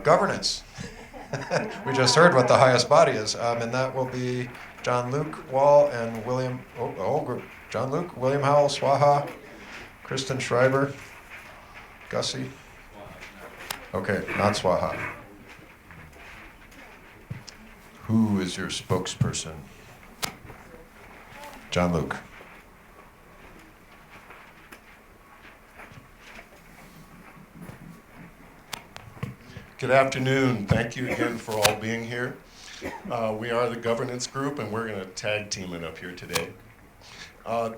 Governance. We just heard what the highest body is, and that will be John Luke Wall and William, the whole group. John Luke, William Howell, Swaha, Kristen Schreiber, Gussie. Okay, not Swaha. Who is your spokesperson? John Luke. Good afternoon. Thank you again for all being here. We are the governance group, and we're going to tag team it up here today.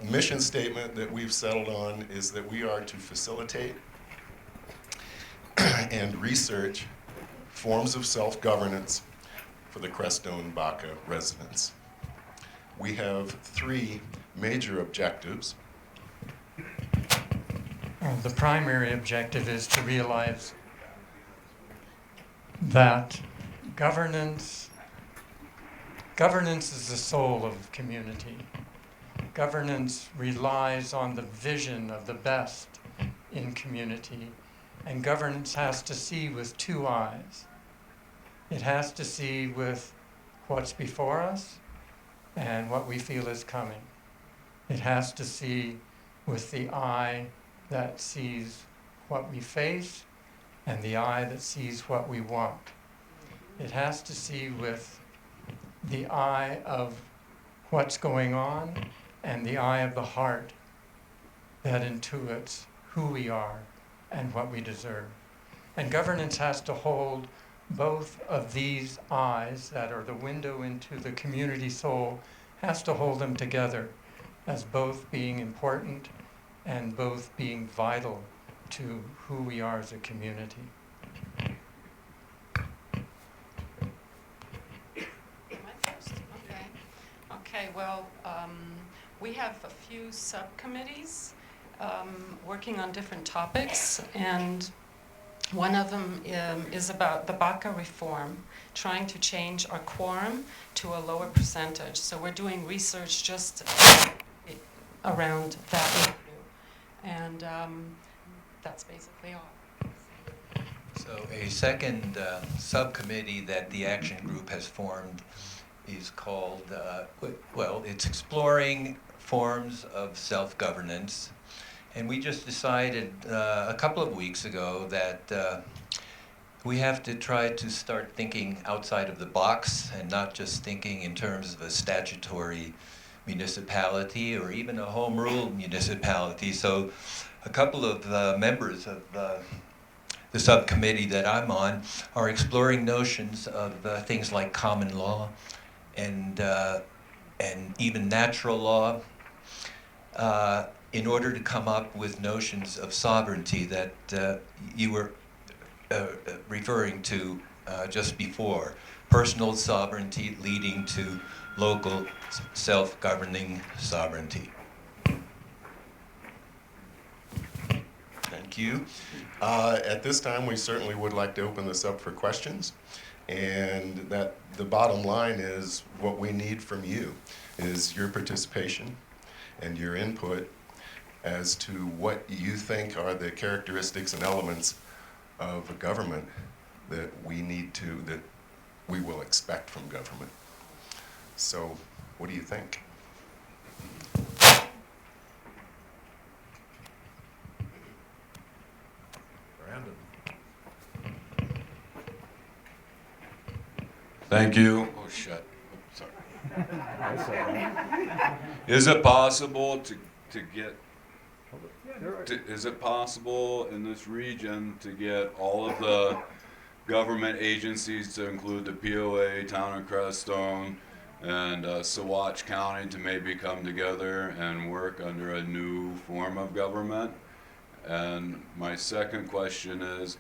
Mission statement that we've settled on is that we are to facilitate and research forms of self-governance for the Crestone Baca residents. We have 3 major objectives. The primary objective is to realize that governance is the soul of community. Governance relies on the vision of the best in community, and governance has to see with 2 eyes. It has to see with what's before us and what we feel is coming. It has to see with the eye that sees what we face and the eye that sees what we want. It has to see with the eye of what's going on and the eye of the heart that intuits who we are and what we deserve. And governance has to hold both of these eyes that are the window into the community soul, has to hold them together as both being important and both being vital to who we are as a community. Okay, well, we have a few subcommittees working on different topics, and one of them is about the Baca reform, trying to change our quorum to a lower percentage. So we're doing research just around that issue. And that's basically all. So a second subcommittee that the action group has formed is called, it's exploring forms of self-governance. And we just decided a couple of weeks ago that we have to try to start thinking outside of the box and not just thinking in terms of a statutory municipality or even a home rule municipality. So a couple of members of the subcommittee that I'm on are exploring notions of things like common law and even natural law in order to come up with notions of sovereignty that you were referring to just before. Personal sovereignty leading to local self-governing sovereignty. Thank you. At this time, we certainly would like to open this up for questions. And that the bottom line is what we need from you is your participation and your input as to what you think are the characteristics and elements of a government that that we will expect from government. So, what do you think? Brandon. Thank you. Oh, shit. Oh, sorry. Is it possible to get, is it possible in this region to get all of the government agencies to include the POA, Town of Crestone, and Saguache County to maybe come together and work under a new form of government? And my second question is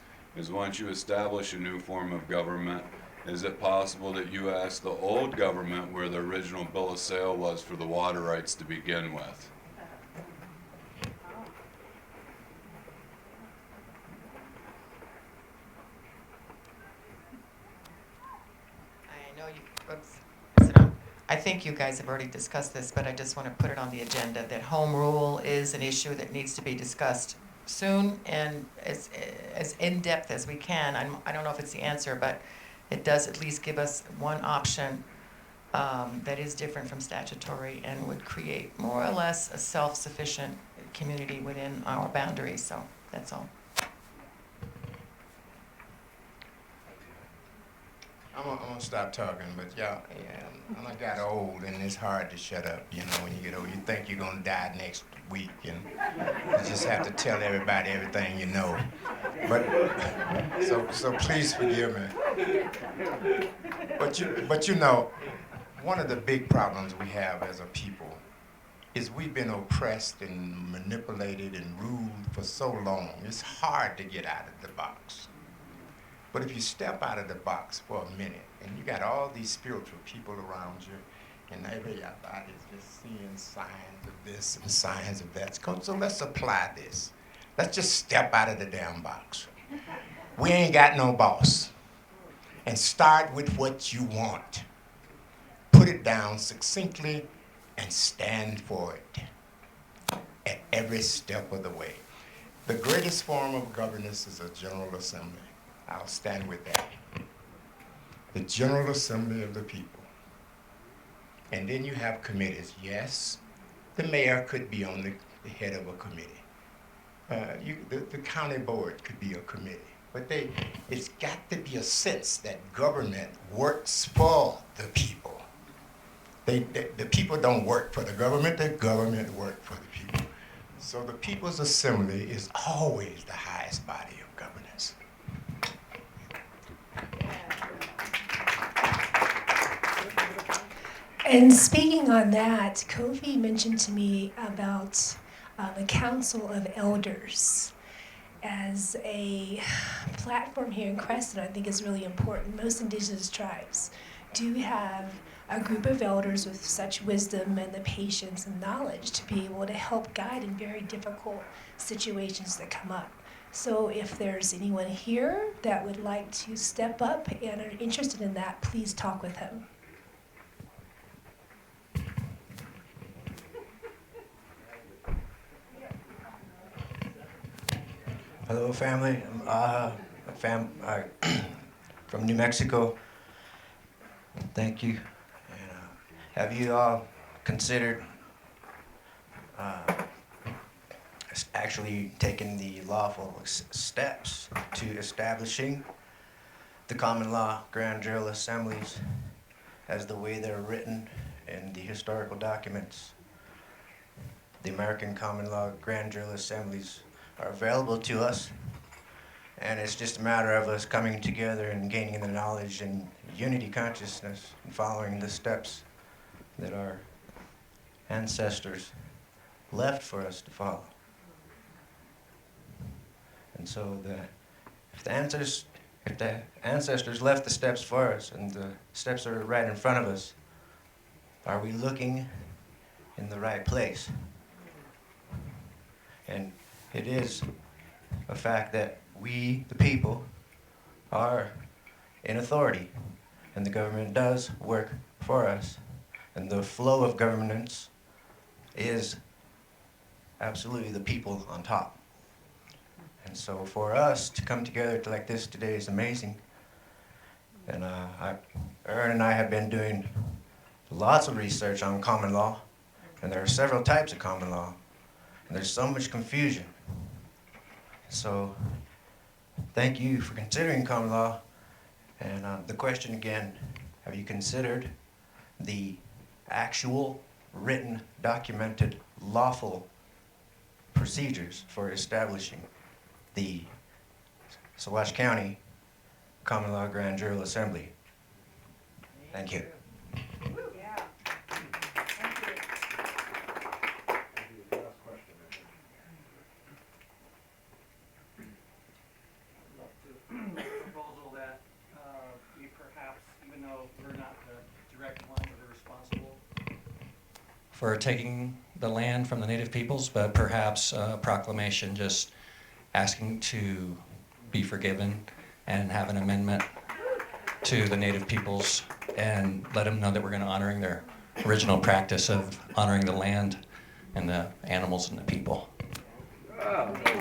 once you establish a new form of government, is it possible that you ask the old government where the original bill of sale was for the water rights to begin with? I know you, oops, is it on? I think you guys have already discussed this, but I just want to put it on the agenda that home rule is an issue that needs to be discussed soon and as in-depth as we can. I don't know if it's the answer, but it does at least give us one option that is different from statutory and would create more or less a self-sufficient community within our boundaries. So that's all. I'm gonna stop talking, but yeah, I got old and it's hard to shut up. You know, when you get old, you think you're gonna die next week, and you just have to tell everybody everything you know. But so please forgive me. But you know, one of the big problems we have as a people is we've been oppressed and manipulated and ruled for so long. It's hard to get out of the box. But if you step out of the box for a minute, and you got all these spiritual people around you, and everybody's just seeing signs of this and signs of that. So let's apply this. Let's just step out of the damn box. We ain't got no boss. And start with what you want. Put it down succinctly and stand for it at every step of the way. The greatest form of governance is a General Assembly. I'll stand with that. The General Assembly of the people. And then you have committees. Yes, the mayor could be on the head of a committee. The county board could be a committee. But it's got to be a sense that government works for the people. The people don't work for the government works for the people. So the People's Assembly is always the highest body of governance. And speaking on that, Kofi mentioned to me about the Council of Elders as a platform here in Creston. I think is really important. Most indigenous tribes do have a group of elders with such wisdom and the patience and knowledge to be able to help guide in very difficult situations that come up. So if there's anyone here that would like to step up and are interested in that, please talk with him. Hello, family. From New Mexico. Thank you. And, have you all considered actually taking the lawful steps to establishing the common law grand jural assemblies as the way they're written in the historical documents? The American common law grand jural assemblies are available to us, and it's just a matter of us coming together and gaining the knowledge and unity consciousness and following the steps that our ancestors left for us to follow. And so if the ancestors left the steps for us and the steps are right in front of us, are we looking in the right place? And it is a fact that we, the people, are in authority, and the government does work for us, and the flow of governance is absolutely the people on top. And so for us to come together like this today is amazing. And Aaron and I have been doing lots of research on common law, and there are several types of common law, and there's so much confusion. So thank you for considering common law. And the question again, have you considered the actual written, documented, lawful procedures for establishing the Saguache County Common Law Grand Jural Assembly? Thank you. Proposal that we perhaps, even though we're not the direct ones that are responsible for taking the land from the native peoples, but perhaps a proclamation just asking to be forgiven and have an amendment to the native peoples and let them know that we're going to honoring their original practice of honoring the land and the animals and the people. Oh.